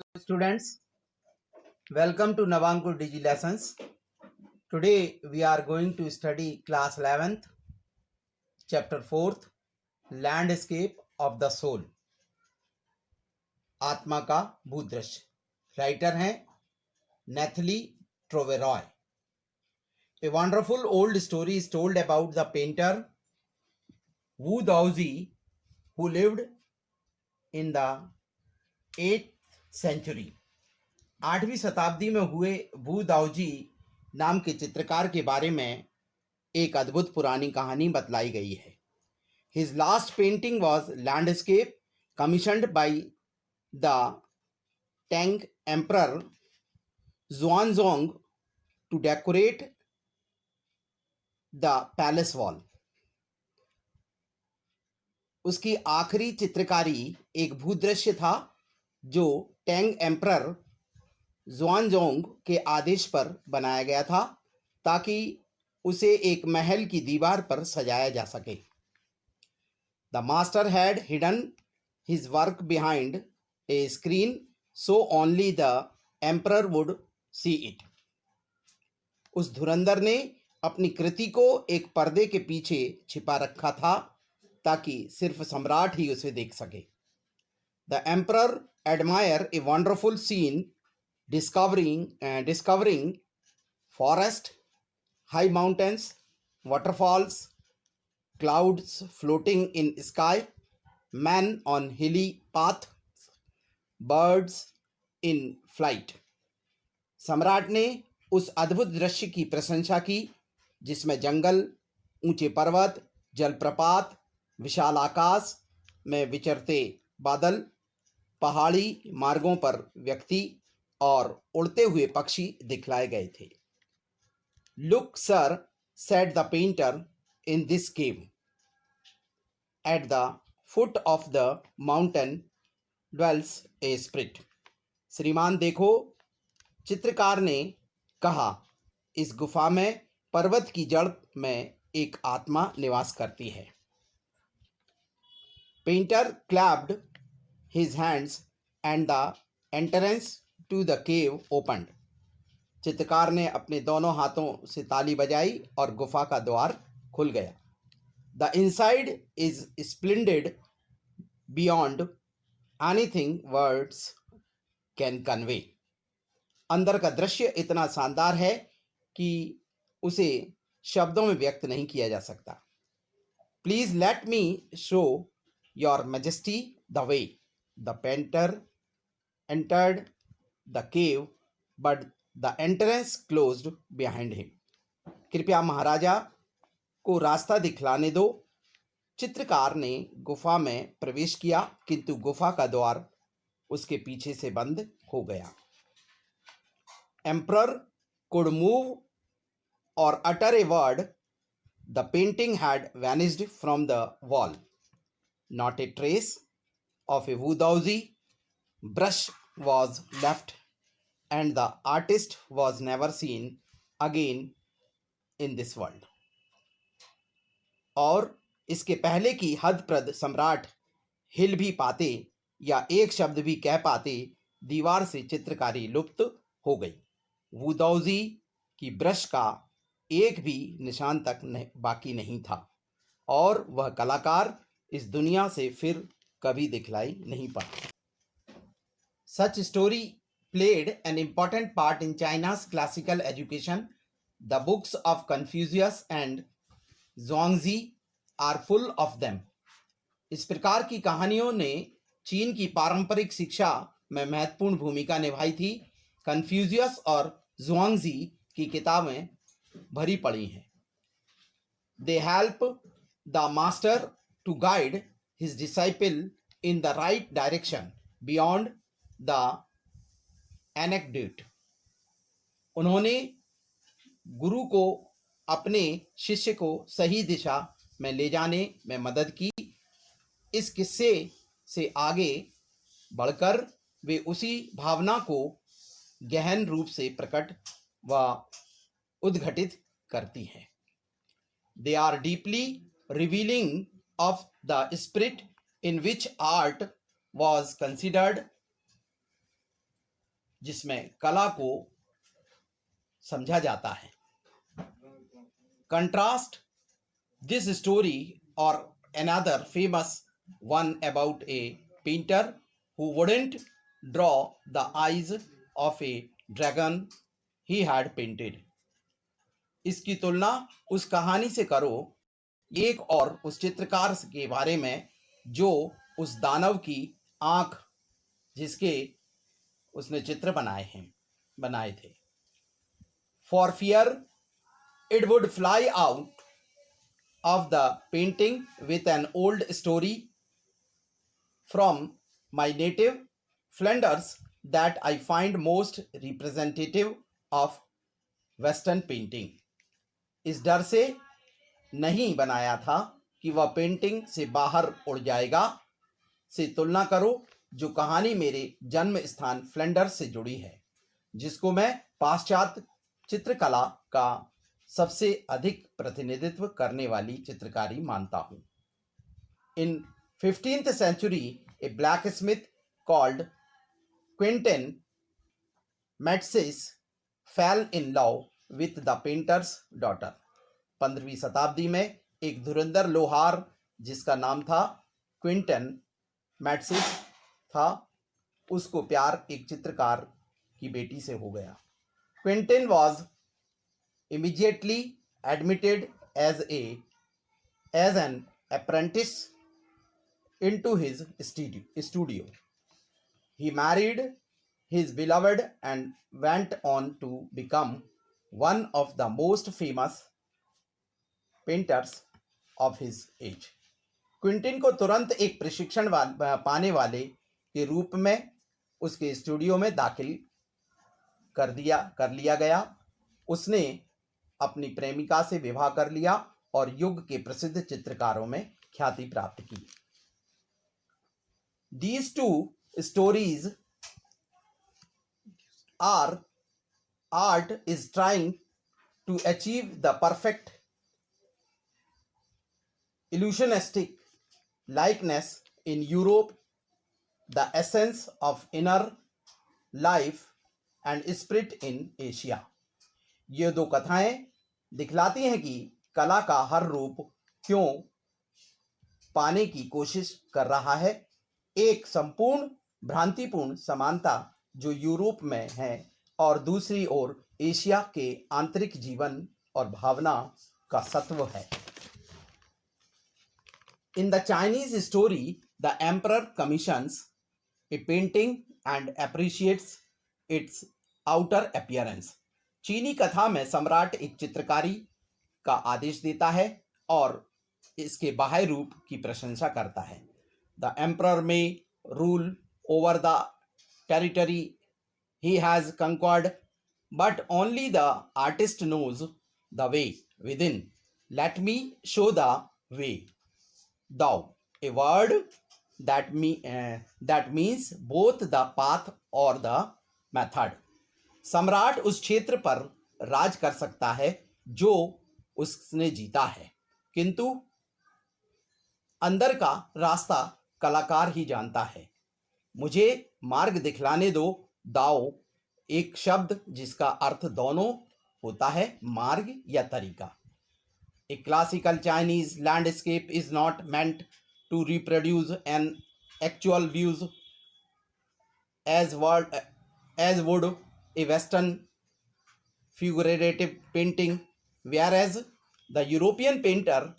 Students, welcome to Navankur Digi Lessons. Today we are going to study class 11th, chapter 4th, Landscape of the Soul. आत्मा का भूदृश्य. Writer हैं नेथली ट्रोवेरॉय. A wonderful old story is told about the painter Wu Daozi who lived in the 8th century. 8वीं शताब्दी में हुए वू दाओजी नाम के चित्रकार के बारे में एक अद्भुत पुरानी कहानी बतलाई गई है. His last painting was landscape commissioned by the Tang Emperor Xuanzong to decorate the palace wall. उसकी आखिरी चित्रकारी एक भूदृश्य था जो टैंग एम्परर ज़ुआनज़ोंग के आदेश पर बनाया गया था ताकि उसे एक महल की दीवार पर सजाया जा सके. The master had hidden his work behind a screen so only the emperor would see it. उस धुरंधर ने अपनी कृति को एक पर्दे के पीछे छिपा रखा था ताकि सिर्फ सम्राट ही उसे देख सके. The emperor admire a wonderful scene discovering forest, high mountains, waterfalls, clouds floating in sky, men on hilly paths, birds in flight. सम्राट ने उस अद्भुत दृश्य की प्रशंसा की जिसमें जंगल, ऊंचे पर्वत, जलप्रपात, विशाल आकाश में विचरते बादल, पहाड़ी मार्गों पर व्यक्ति और उड़ते हुए पक्षी दिखलाए गए थे. Look sir, said the painter, in this cave at the foot of the mountain dwells a spirit. श्रीमान देखो, चित्रकार ने कहा, इस गुफा में पर्वत की जड़ में एक आत्मा निवास करती है. Painter clapped his hands and the entrance to the cave opened. चित्रकार ने अपने दोनों हाथों से ताली बजाई और गुफा का द्वार खुल गया. The inside is splendid beyond anything words can convey. अंदर का दृश्य इतना शानदार है कि उसे शब्दों में व्यक्त नहीं किया जा सकता. Please let me show your majesty the way. The painter entered the cave, but the entrance closed behind him. कृपया महाराजा को रास्ता दिखलाने दो. चित्रकार ने गुफा में प्रवेश किया किंतु गुफा का द्वार उसके पीछे से बंद हो गया. Emperor could move or utter a word. The painting had vanished from the wall. Not a trace of a Wu Daozi brush was left, and the artist was never seen again in this world. और इसके पहले की हदप्रद सम्राट हिल भी पाते या एक शब्द भी कह पाते, दीवार से चित्रकारी लुप्त हो गई. वू दाओजी की ब्रश का एक भी निशान तक बाकी नहीं था और वह कलाकार इस दुनिया से फिर कभी दिखलाई नहीं पड़ा. Such story played an important part in China's classical education. The books of Confucius and Zhuangzi are full of them. इस प्रकार की कहानियों ने चीन की पारंपरिक शिक्षा में महत्वपूर्ण भूमिका निभाई थी. कन्फ्यूशियस और जुआंगजी की किताबें भरी पड़ी हैं. They help the master to guide his disciple in the right direction beyond the anecdote. उन्होंने गुरु को अपने शिष्य को सही दिशा में ले जाने में मदद की. इस किस्से से आगे बढ़कर वे उसी भावना को गहन रूप से प्रकट व उद्घटित करती हैं. They are deeply revealing of the spirit in which art was considered जिसमें कला को समझा जाता है। कंट्रास्ट दिस स्टोरी और another famous one about a painter who wouldn't draw the eyes of a dragon he had painted. इसकी तुलना उस कहानी से करो एक और उस चित्रकार के बारे में जो उस दानव की आंख जिसके उसने चित्र बनाए थे। For fear it would fly out of the painting with an old story from my native Flanders that I find most representative of Western painting. इस डर से नहीं बनाया था कि वह पेंटिंग से बाहर उड़ जाएगा से तुलना करो जो कहानी मेरे जन्म स्थान फ्लैंडर्स से जुड़ी है, जिसको मैं पाश्चात्य चित्रकला का सबसे अधिक प्रतिनिधित्व करने वाली चित्रकारी मानता हूं। In 15th century, a blacksmith called Quentin Matsys fell in love with the painter's daughter. 15वीं शताब्दी में एक धुरंधर लोहार जिसका नाम था क्विंटन मैट्सिस था, उसको प्यार एक चित्रकार की बेटी से हो गया। Quinton was immediately admitted as an apprentice into his studio. He married his beloved and went on to become one of the most famous painters of his age. Quentin को तुरंत एक प्रशिक्षण पाने वाले के रूप में उसके स्टूडियो में दाखिल कर लिया गया। उसने अपनी प्रेमिका से विवाह कर लिया और युग के प्रसिद्ध चित्रकारों में ख्याति प्राप्त की। These two stories are art is trying to achieve the perfect illusionistic likeness in Europe, the essence of inner life and spirit in Asia. ये दो कथाएं दिखलाती हैं कि कला का हर रूप क्यों पाने की कोशिश कर रहा है, एक संपूर्ण भ्रांतिपूर्ण समानता जो यूरोप में है और दूसरी ओर एशिया के आंतरिक जीवन और भावना का सत्व है। In the Chinese story, the emperor commissions a painting and appreciates its outer appearance. चीनी कथा में सम्राट एक चित्रकारी का आदेश देता है और इसके बाह्य रूप की प्रशंसा करता है। The emperor may rule over the territory he has conquered, but only the artist knows the way within. Let me show the way. Thou, a word that means both the path or the method. सम्राट उस क्षेत्र पर राज कर सकता है जो उसने जीता है, किंतु अंदर का रास्ता कलाकार ही जानता है। मुझे मार्ग दिखलाने दो। दाओ एक शब्द जिसका अर्थ दोनों होता है, मार्ग या तरीका। A classical Chinese landscape is not meant to reproduce an actual views as would a Western figurative painting, whereas the European painter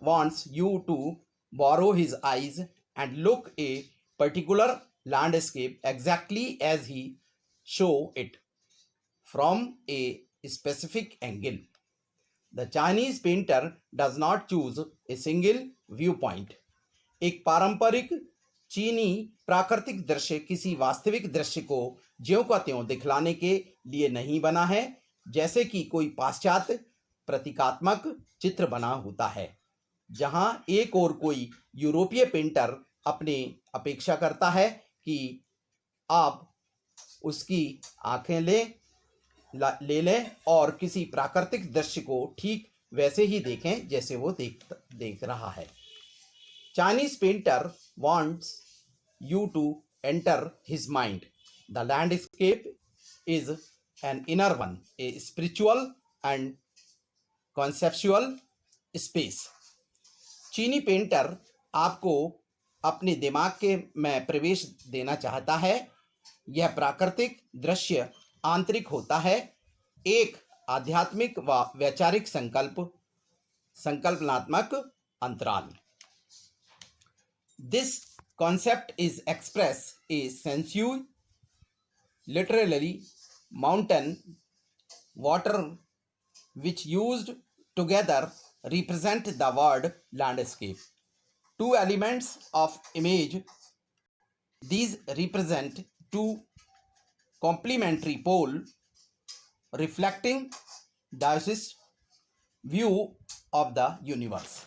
wants you to borrow his eyes and look a particular landscape exactly as he show it from a specific angle. The Chinese painter does not choose a single viewpoint. एक पारंपरिक चीनी प्राकृतिक दृश्य किसी वास्तविक दृश्य को ज्यों का त्यों दिखलाने के लिए नहीं बना है, जैसे कि कोई पाश्चात्य प्रतीकात्मक चित्र बना होता है, जहां एक और कोई यूरोपीय पेंटर अपने अपेक्षा करता है कि आप उसकी आंखें ले लें और किसी प्राकृतिक दृश्य को ठीक वैसे ही देखें जैसे वो देख रहा है। Chinese painter wants you to enter his mind. The landscape is an inner one, a spiritual and conceptual space. चीनी पेंटर आपको अपने दिमाग के में प्रवेश देना चाहता है। यह प्राकृतिक दृश्य आंतरिक होता है, एक आध्यात्मिक व वैचारिक संकल्पनात्मक अंतराल। This concept is expressed is sensuous, literally mountain, water, which used together represent the word landscape. Two elements of image, these represent two complementary poles reflecting Dioce's view of the universe.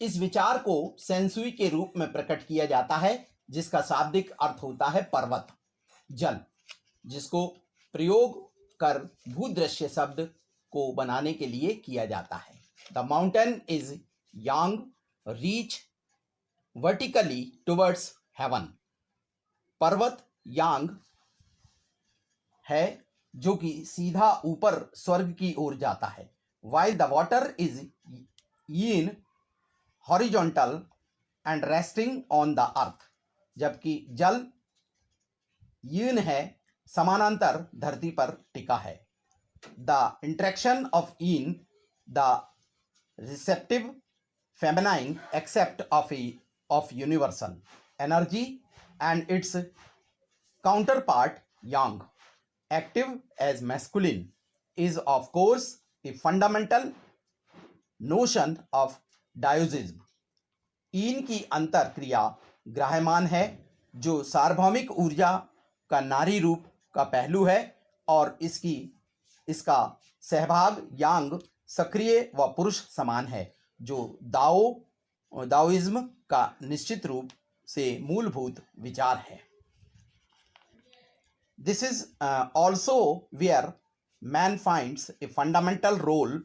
इस विचार को Sansui के रूप में प्रकट किया जाता है, जिसका शाब्दिक अर्थ होता है पर्वत, जल, जिसको प्रयोग कर भूदृश्य शब्द को बनाने के लिए किया जाता है। The mountain is yang, reach vertically towards heaven. पर्वत यांग है जो कि सीधा ऊपर स्वर्ग की ओर जाता है। वाइल द वाटर इज यीन, horizontal and resting on the earth, जबकि जल यीन है, समानांतर धरती पर टिका है। द इंट्रैक्शन ऑफ यीन, the receptive feminine except of universal energy and it's counterpart Yang, active as masculine, is of course a fundamental notion of Diocism. ईन की अंतर क्रिया ग्राह्यमान है, जो सार्वभौमिक ऊर्जा का नारी रूप का पहलू है, और इसका सहभाग यांग सक्रिय व पुरुष समान है, जो दाओइज्म का निश्चित रूप से मूलभूत विचार है। This is also where man finds a fundamental role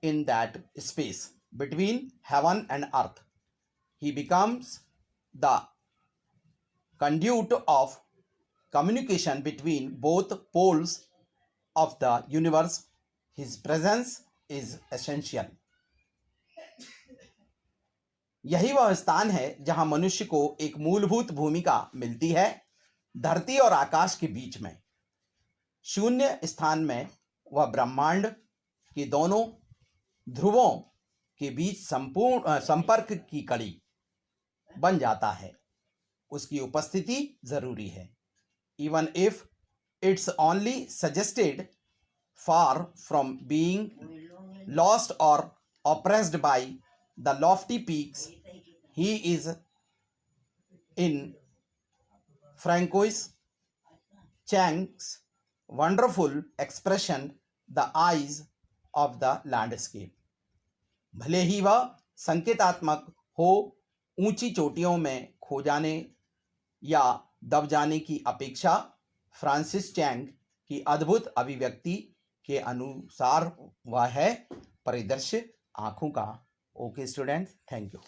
in that space between heaven and earth. He becomes the conduit of communication between both poles of the universe. His presence is essential. यही वह स्थान है जहां मनुष्य को एक मूलभूत भूमिका मिलती है धरती और आकाश के बीच में। शून्य स्थान में वह ब्रह्मांड के दोनों ध्रुवों के बीच संपर्क की कड़ी बन जाता है। उसकी उपस्थिति जरूरी है। Even if it's only suggested, far from being lost और oppressed by the lofty peaks, he is in Francois Chang's wonderful expression, the eyes of the landscape. भले ही वह संकेतात्मक हो, ऊंची चोटियों में खो जाने या दब जाने की अपेक्षा फ्रांसिस चैंग की अद्भुत अभिव्यक्ति के अनुसार वह है परिदृश्य आंखों का। Okay students, thank you.